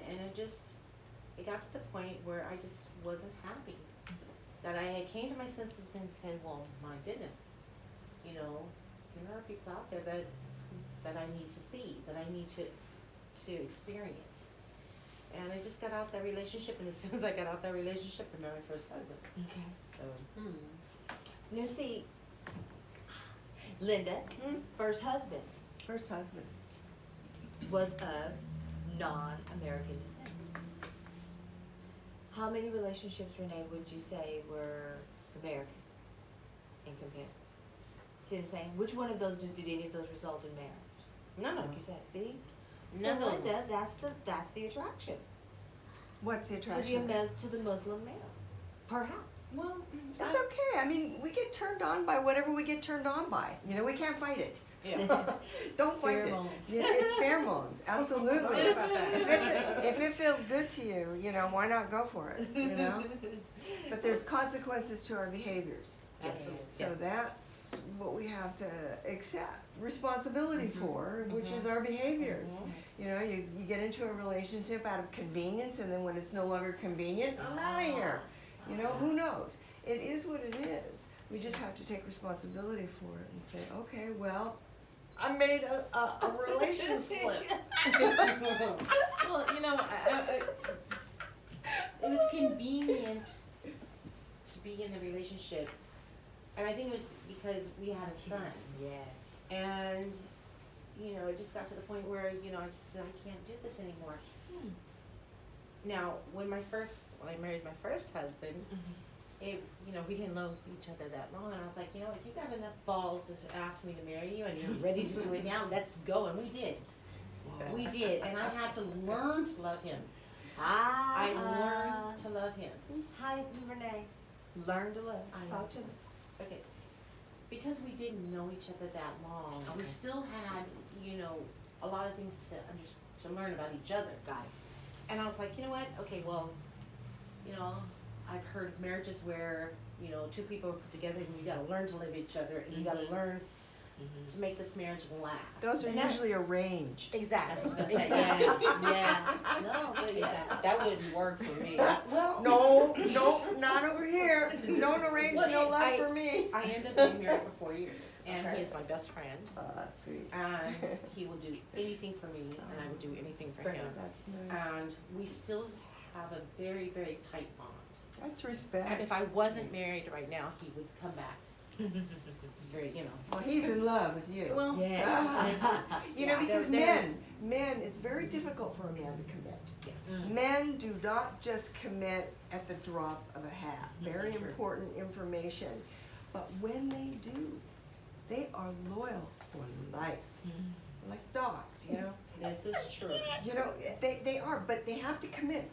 it got to the point where I just wasn't happy. That I came to my senses and said, well, my goodness, you know, there are people out there that I need to see, that I need to experience. And I just got out that relationship, and as soon as I got out that relationship, I met my first husband.
Okay.
So,
Now see, Linda, first husband
First husband.
was of non-American descent. How many relationships, Renee, would you say were American in compare? See what I'm saying? Which one of those did any of those result in marriage?
none of
Like
them.
you said, see?
None
So
of them.
Linda, that's the attraction
What's the
to
attraction?
the Muslim male, perhaps.
Well,
It's okay. I mean, we get turned on by whatever we get turned on by. You know, we can't fight it.
yeah.
Don't
It's
fight
pheromones.
it. Yeah, it's pheromones. Absolutely.
Sorry about that.
If it feels good to you, you know, why not go for it? You know. But there's consequences to our behaviors.
Yes.
So that's what we have to accept responsibility for, which is our behaviors. You know, you get into a relationship out of convenience, and then when it's no longer convenient, I'm out of here. You know, who knows? It is what it is. We just have to take responsibility for it and say, okay, well, I made a relation slip.
Well, you know, it was convenient to be in the relationship, and I think it was because we had a son.
Yes.
And, you know, it just got to the point where, you know, I just said, I can't do this anymore. Now, when I married my first husband, you know, we didn't know each other that long, and I was like, you know, if you got enough balls to ask me to marry you and you're ready to do it now, let's go, and we did. We did, and I had to learn to love him. I learned to love him.
Hi, Renee. Learn to love.
I
Talk
know.
to me.
Okay. Because we didn't know each other that long, we
Okay.
still had, you know, a lot of things to learn about each other.
Got it.
And I was like, you know what? Okay, well, you know, I've heard of marriages where, you know, two people are put together and you gotta learn to live with each other, and you gotta learn to make this marriage last.
Those are
And that-
usually arranged.
Exactly.
That's what I was gonna say.
Exactly.
Yeah, no, but
Exactly.
that wouldn't work for me.
Well,
No, not over here. Don't arrange
Well,
no love
I-
for me.
I ended up being married for 4 years, and
Okay.
he is my best friend,
Sweet.
and he will do anything for me, and I would do anything for him.
That's nice.
And we still have a very, very tight bond.
That's
And
respect.
if I wasn't married right now, he would come back. It's very, you know.
Well, he's in love with you.
Well,
Yeah.
You know,
Yeah,
because
there's-
men, it's very difficult for a man to commit.
Mm.
Men do not just commit at the drop of a hat.
This
Very
is true.
important information. But when they do, they are loyal for life. Like dogs, you know?
This is true.
You know, they are, but they have to commit.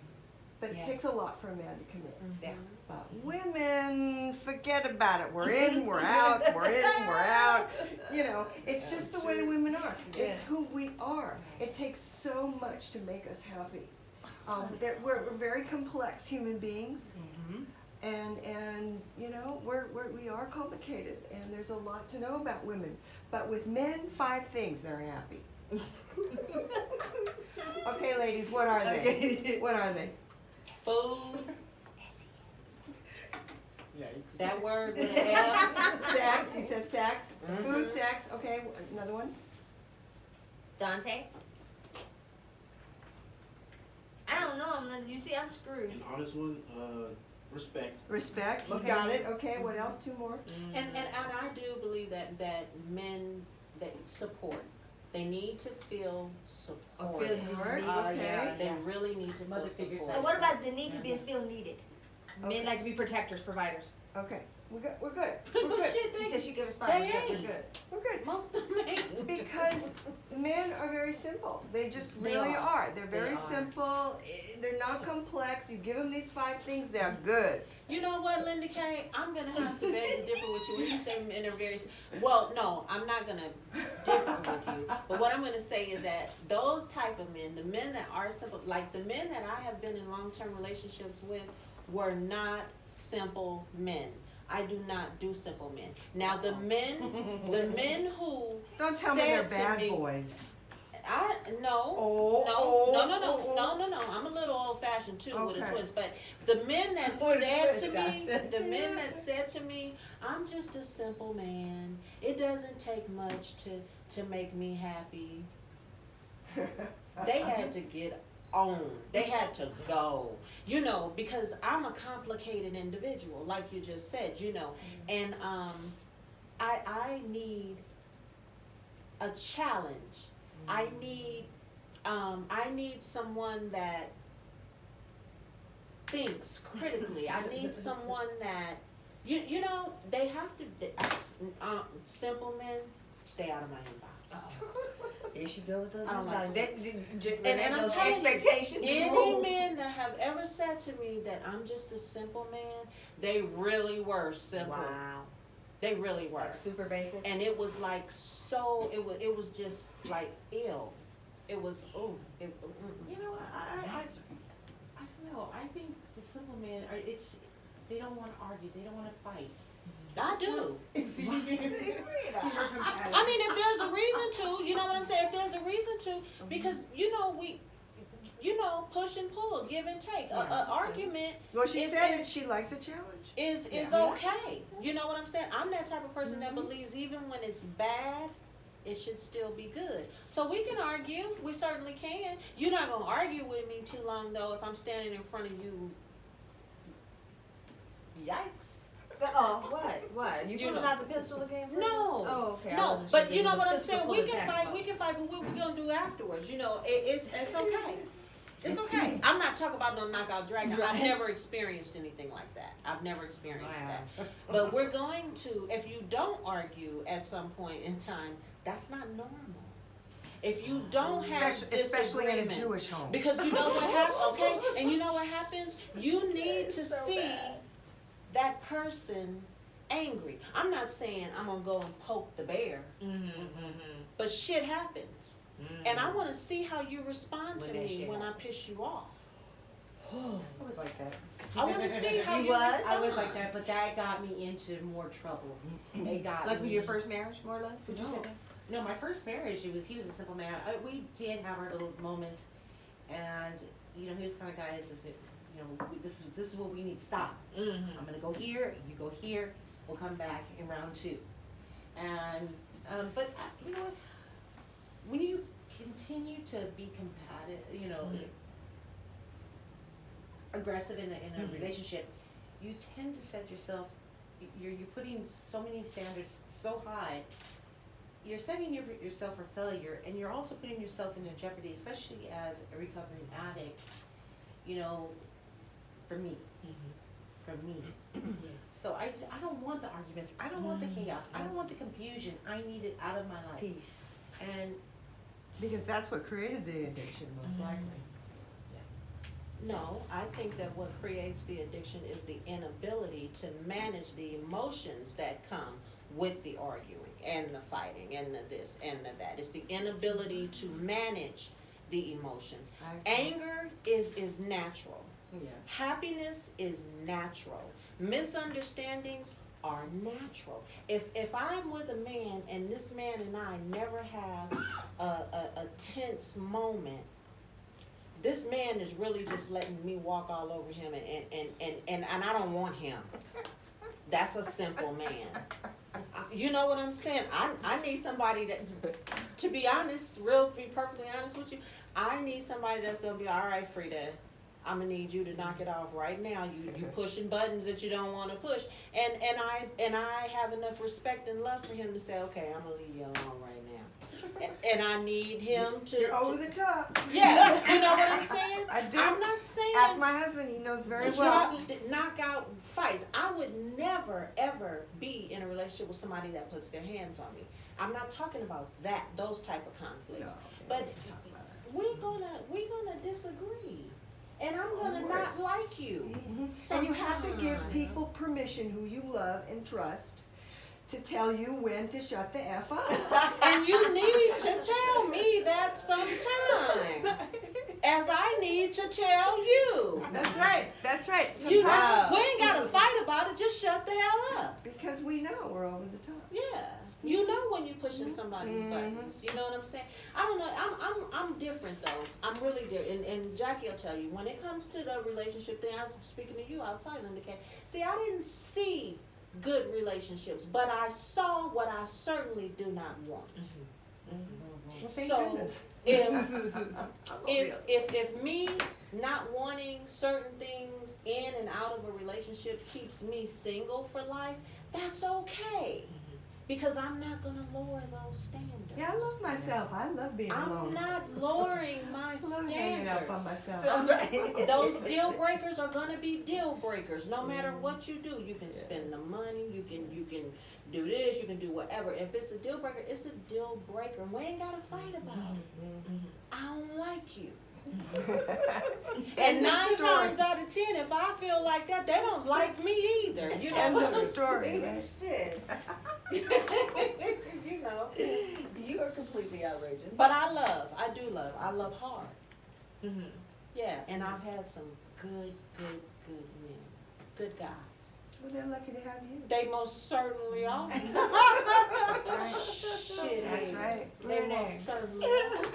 But it
Yes.
takes a lot for a man to commit.
Yeah.
But women, forget about it. We're in, we're out, we're in, we're out. You know, it's just the way women are. It's who we are. It takes so much to make us happy. We're very complex human beings, and you know, we are complicated, and there's a lot to know about women. But with men, 5 things they're happy. Okay, ladies, what are they?
Okay.
What are they?
Food,
Yikes.
that word with an F.
Sex, you said sex. Food, sex, okay, another one?
Dante? I don't know. You see, I'm screwed.
An honest one, respect.
Respect, you got it, okay, what else, 2 more?
And I do believe that men that support, they need to feel supported.
Feel heard,
Yeah,
okay.
they really need to
Mother
feel
figure
supported.
And what about the need to be feel needed? Men
Okay.
like to be protectors, providers.
Okay, we're good, we're good, we're good,
She said she gave us 5.
They
We're good,
ain't.
we're good.
we're good.
Most of them ain't.
Because men are very simple. They just
They
really
are.
are. They're very
They are.
simple. They're not complex. You give them these 5 things, they're good.
You know what, Linda Kaye? I'm gonna have to beg to differ with you when you say men are very. Well, no, I'm not gonna differ with you. But what I'm gonna say is that those type of men, the men that are simple, like the men that I have been in long-term relationships with, were not simple men. I do not do simple men. Now the men who
Don't tell me they're
said to
bad
me-
boys.
No. I'm a little old fashioned too with a
Okay.
twist. But the men that
With a
said
twist,
to me,
gotcha.
the men that said to me, I'm just a simple man. It doesn't take much to make me happy. They had to get on. They had to go. You know, because I'm a complicated individual, like you just said, you know. And I need a challenge. I need someone that thinks critically. I need someone that you know, they have to simple men stay out of my inbox.
Here she go with those
I don't like
inbox.
And I'm
those
telling you,
expectations and
any
rules.
men that have ever said to me that I'm just a simple man, they really were simple.
Wow.
They really were.
Like super basic.
And it was like so. It was just like ill. It was
You know, I don't know. I think the simple men are. They don't want to argue. They don't want to fight.
I do.
See,
I mean, if there's a reason to, you know what I'm saying? If there's a reason to, because push and pull, give and take. A argument
Well, she
is-
said
is-
she likes a challenge.
is okay. You know what I'm saying? I'm that type of person that believes even when it's bad, it should still be good. So we can argue. We certainly can. You're not gonna argue with me too long though if I'm standing in front of you. Yikes.
What? You pulling
know.
out the pistol again? for us?
No.
Oh, okay. I
No,
wasn't
but
sure
you know
if
what
it
I'm
was a
saying?
pistol
We
pulling
can
back.
fight, but what we gonna do afterwards? You know, it's okay. It's okay. I'm not talking about no knockout drag. I've
Right.
never experienced anything like that. I've never experienced
Wow.
that. But we're going to, if you don't argue at some point in time, that's not normal. If you don't have
Especially in a
disagreements,
Jewish home.
because you know what happens, okay? And you know what happens? You need to see that person angry. I'm not saying I'm gonna go and poke the bear, but shit happens. And I wanna see how you respond to
When that
me
shit
when I piss you off.
I was like that.
I wanna see how
You
you
was?
respond.
I was like that, but that got me into more trouble. It got
Like
me.
with your first marriage, more or less? Would you say
No.
that?
No, my first marriage, he was a simple man. We did have our little moments, and you know, he was the kind of guy that says, you know, this is what we need to stop.
Mm-hmm.
I'm gonna go here, you go here, we'll come back in round 2. And but you know what? When you continue to be competitive, you know, aggressive in a relationship, you tend to set yourself. You're putting so many standards so high. You're setting yourself for failure, and you're also putting yourself in jeopardy, especially as a recovering addict. You know, for me. So I don't want the arguments. I don't want the chaos. I don't want the confusion. I need it out of my life.
Peace.
And
Because that's what created the addiction, most likely.
No, I think that what creates the addiction is the inability to manage the emotions that come with the arguing and the fighting and the this and the that. It's the inability to manage the emotions. Anger is natural.
yes.
Happiness is natural. Misunderstandings are natural. If I'm with a man and this man and I never have a tense moment, this man is really just letting me walk all over him and I don't want him. That's a simple man. You know what I'm saying? I need somebody that, to be honest, be perfectly honest with you, I need somebody that's gonna be, all right, Frida, I'm gonna need you to knock it off right now. You pushing buttons that you don't want to push, and I have enough respect and love for him to say, okay, I'm gonna leave you alone right now. and I need him to.
You're over the top.
Yeah, you know what I'm saying?
I do.
I'm not saying
Ask my husband, he knows very well.
knock out fights. I would never ever be in a relationship with somebody that puts their hands on me. I'm not talking about those type of conflicts. But we're gonna disagree, and I'm gonna not like you.
And you have to give
sometimes.
people permission who you love and trust to tell you when to shut the F up.
And you need to tell me that sometime, as I need to tell you.
That's right, that's right.
You
Sometimes-
know, we ain't gotta fight about it. Just shut the hell up.
Because we know we're over the top.
Yeah, you know when you're pushing somebody's buttons. You know what I'm saying? I don't know. I'm different though. I'm really different. And Jackie will tell you when it comes to the relationship thing. I was speaking to you outside, Linda Kaye. See, I didn't see good relationships, but I saw what I certainly do not want.
Well, thank
So
goodness.
if me not wanting certain things in and out of a relationship keeps me single for life, that's okay. Because I'm not gonna lower those standards.
Yeah, I love myself. I love being
I'm
alone.
not lowering my
I love hanging out by
standards.
myself.
Those deal breakers are gonna be deal breakers. No matter what you do, you can spend the money. You can do this. You can do whatever. If it's a deal breaker, it's a deal breaker. We ain't gotta fight about it. I don't like you. And 9 times out of 10, if I feel like that, they don't like me either. You know
End
what
of
I'm
story,
saying?
right?
Shit. You know.
You are completely outrageous.
But I love hard. Yeah, and I've had some good men. Good guys.
Well, they're lucky to have you.
They most certainly are.
That's right.
Shit,
That's right.
They
Renee.
most certainly are.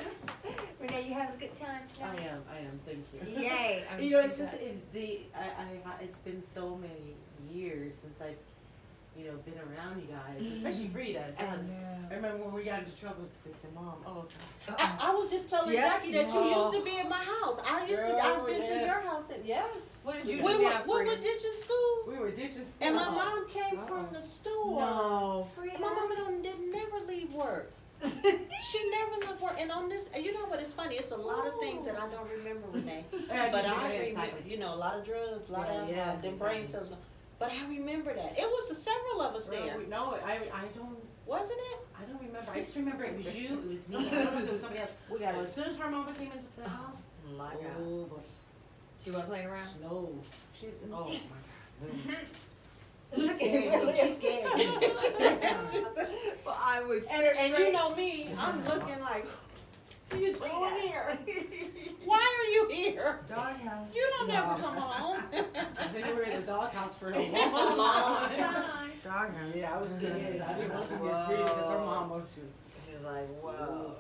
Renee, you having a good time
I
tonight?
am, thank you.
Yay! I'm
You know,
so
it's just,
glad.
it's been so many years since I've, been around you guys, especially Frida. I remember when we got into trouble with your mom. Oh, God.
I was just telling
Yeah.
Jackie that you used to be at my house. I've been to
yes.
your house and yes.
What did you
We
do
were,
now,
we were
Frida?
ditching school.
We were ditching school.
And my mom came from the store.
No, Frida.
My mama didn't never leave work. She never left work. And on this, you know what? It's funny. It's a lot of things that I don't remember, Renee. But I remember, a lot of drugs, a lot of them brain cells. But I remember that. It was several of us there.
No, I don't.
Wasn't it?
I don't remember. I just remember it was you. It was me. I don't know if there was somebody else.
We got
As soon as her mama came into the house,
My God.
oh boy,
She wasn't playing around?
no, she's oh my God.
Look
scared me. She scared me.
Well, I would
And you know me, I'm looking like, what are you doing here? Why are you here?
Doghouse.
You don't never come home.
I think we were in the doghouse for a long
Long
time.
time.
Doghouse.
Yeah, I was scared. I didn't want to get free because her mama.
She's like, whoa.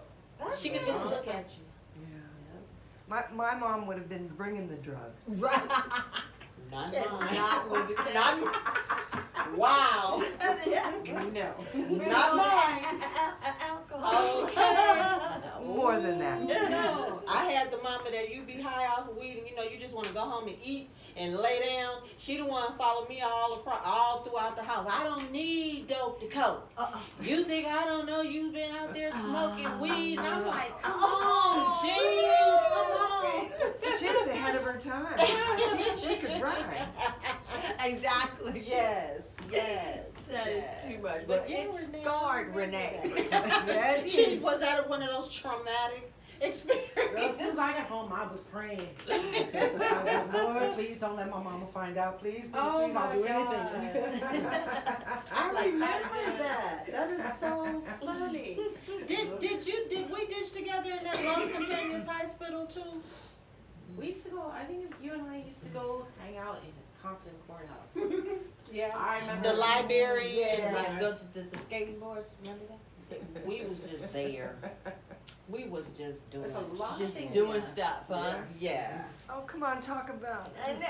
She could just look at you.
Yeah. My mom would have been bringing the drugs.
Right.
Not
Not with the cat.
Not, wow.
No.
Not mine.
Alcohol.
Okay.
More than that.
No. I had the mama that you be high off of weed and you just want to go home and eat and lay down. She the one follow me all throughout the house. I don't need dope to cope. You think I don't know you been out there smoking weed? And I'm like, come on, Jean, come on.
She was ahead of her time. She could ride.
Exactly.
Yes.
That is too much.
But
But
yeah,
it
Renee,
scarred
I remember
Renee.
that. She was that one of those traumatic
Girl, as
experiences.
soon as I got home, I was praying. I was like, Lord, please don't let my mama find out. Please, please,
Oh
please, I'll
my
do
God.
anything.
I remember that. That is so funny. Did we ditch together in that Lost Companions Hospital too?
We used to go, I think you and I used to go hang out in Compton Courthouse.
Yeah.
I remember.
The library and
Yeah.
like the skating boards. Remember that? We was just there. We was just doing.
There's a lot of
Just
things.
doing stuff, huh?
Yeah.
Oh, come on, talk about
I
it.
know.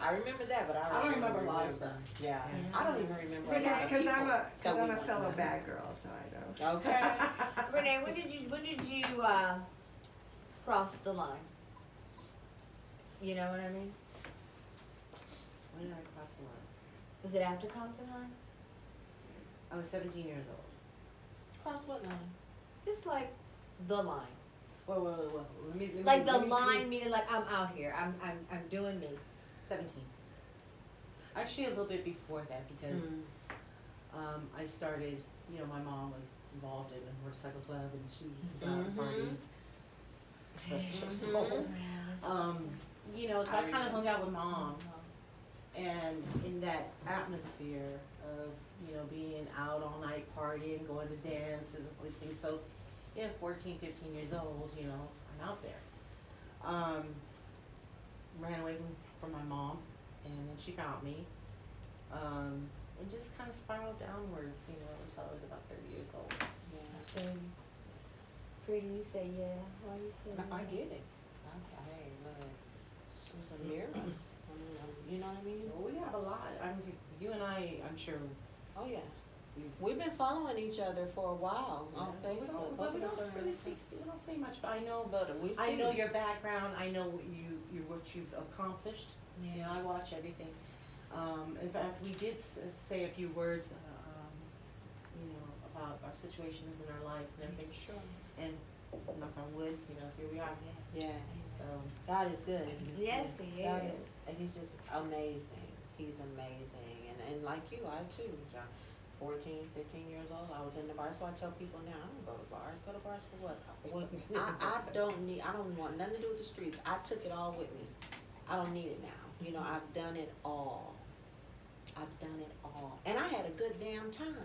I remember that, but
I don't remember a lot of stuff.
Yeah. I don't even remember.
See,
a lot of
because I'm
people
a
that we went
fellow
with.
bad girl, so I know.
Okay.
Renee, when did you cross the line? You know what I mean?
When did I cross the line?
Was it after Compton High?
I was 17 years old.
Cross what line?
Just like the line.
Well, let me
Like the
let me-
line meaning like I'm out here. I'm doing me.
17. Actually, a little bit before that because I started. You know, my mom was involved in a motorcycle club, and she was about partying. Bless her soul. You know, so I kind of hung out with mom, and in that atmosphere of, you know, being out all night partying, going to dances and all these things. So, yeah, 14, 15 years old, you know, I'm out there. Ran away from my mom, and then she found me. And just kind of spiraled downwards, you know, until I was about 30 years old.
Yeah.
Pretty, you say yeah. Why you say
I
yeah?
get it. Hey, look, it's a mirror. I mean, you know what I mean?
Well, we have a lot. I mean, you and I, I'm sure.
Oh, yeah. We've been following each other for a while on Facebook.
But we don't
Both of us are
really
in
speak. We don't say much. But I know.
But we
I know
see.
your background. I know what you've accomplished. You know, I watch everything. In fact, we did say a few words, you know, about our situations in our lives and everything.
Sure.
And knock on wood, you know, here we are.
Yeah.
So
God is good.
Yes, he
God
is.
and he's just amazing. He's amazing. And like you, I too, John. 14, 15 years old, I was in the bar. So I tell people now, I don't go to bars. Go to bars for what? I don't want nothing to do with the streets. I took it all with me. I don't need it now. You know, I've done it all. And I had a good damn time,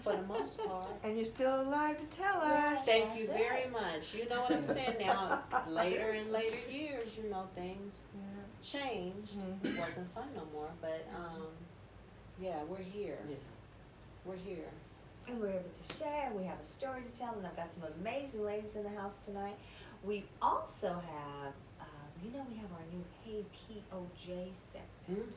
for the most part.
And you're still alive to tell us.
Thank you very much. You know what I'm saying now? Later in later years, you know, things changed. It wasn't fun no more. But, yeah, we're here.
yeah.
We're here.
And we're able to share. We have a story to tell, and I've got some amazing ladies in the house tonight. We also have, you know, we have our new Hey POJ segment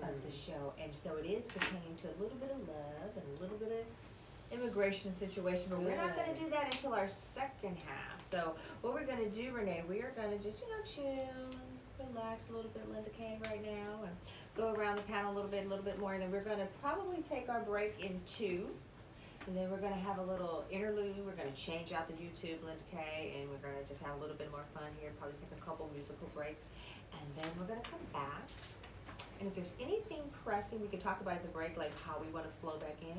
of the show, and so it is pertaining to a little bit of love and a little bit of immigration situation, but we're not going to do that until our second half. So what we're going to do, Renee, we are going to just, you know, chill, relax a little bit, Linda Kaye right now, and go around the panel a little bit more, and then we're going to probably take our break in 2. And then we're going to have a little interlude. We're going to change out the YouTube, Linda Kaye, and we're going to just have a little bit more fun here, probably take a couple musical breaks. And then we're going to come back. And if there's anything pressing, we can talk about at the break, like how we want to flow back in.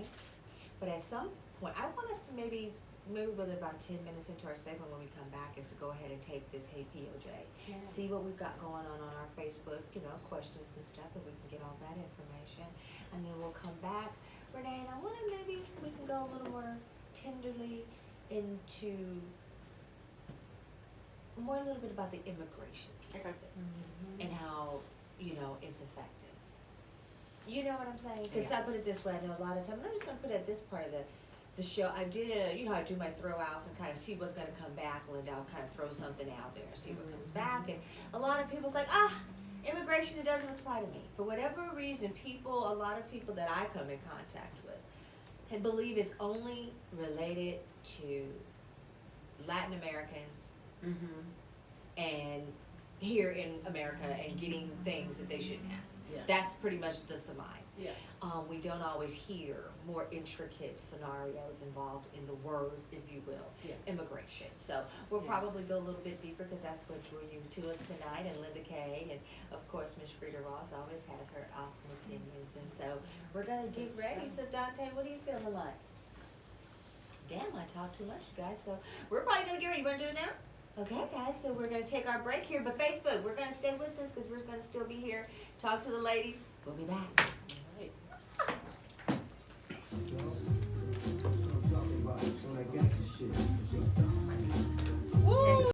But at some point, I want us to maybe with about 10 minutes into our segment when we come back is to go ahead and take this Hey POJ.
Yeah.
See what we've got going on our Facebook, you know, questions and stuff, and we can get all that information. And then we'll come back. Renee, and I want to maybe we can go a little more tenderly into a little bit about the immigration piece of it and how, you know, it's affected. You know what I'm saying? Because I put it this way, I know a lot of times, I'm just going to put it at this part of the show. I did you know, I do my throwouts and kind of see what's going to come back, Linda. I'll kind of throw something out there and see what comes back. And a lot of people's like, immigration, it doesn't apply to me. For whatever reason, a lot of people that I come in contact with and believe it's only related to Latin Americans and here in America and getting things that they shouldn't have.
Yeah.
That's pretty much the surmise.
Yeah.
We don't always hear more intricate scenarios involved in the word, if you will, immigration. So we'll probably go a little bit deeper because that's what drew you to us tonight, and Linda Kaye, and of course Miss Frida Ross always has her awesome opinions. And so we're gonna get ready. So Dante, what are you feeling like? Damn, I talk too much, you guys. So we're probably gonna get ready. You wanna do it now? Okay, guys, so we're going to take our break here, but Facebook, we're going to stay with us because we're going to still be here. Talk to the ladies. We'll be back.
All right.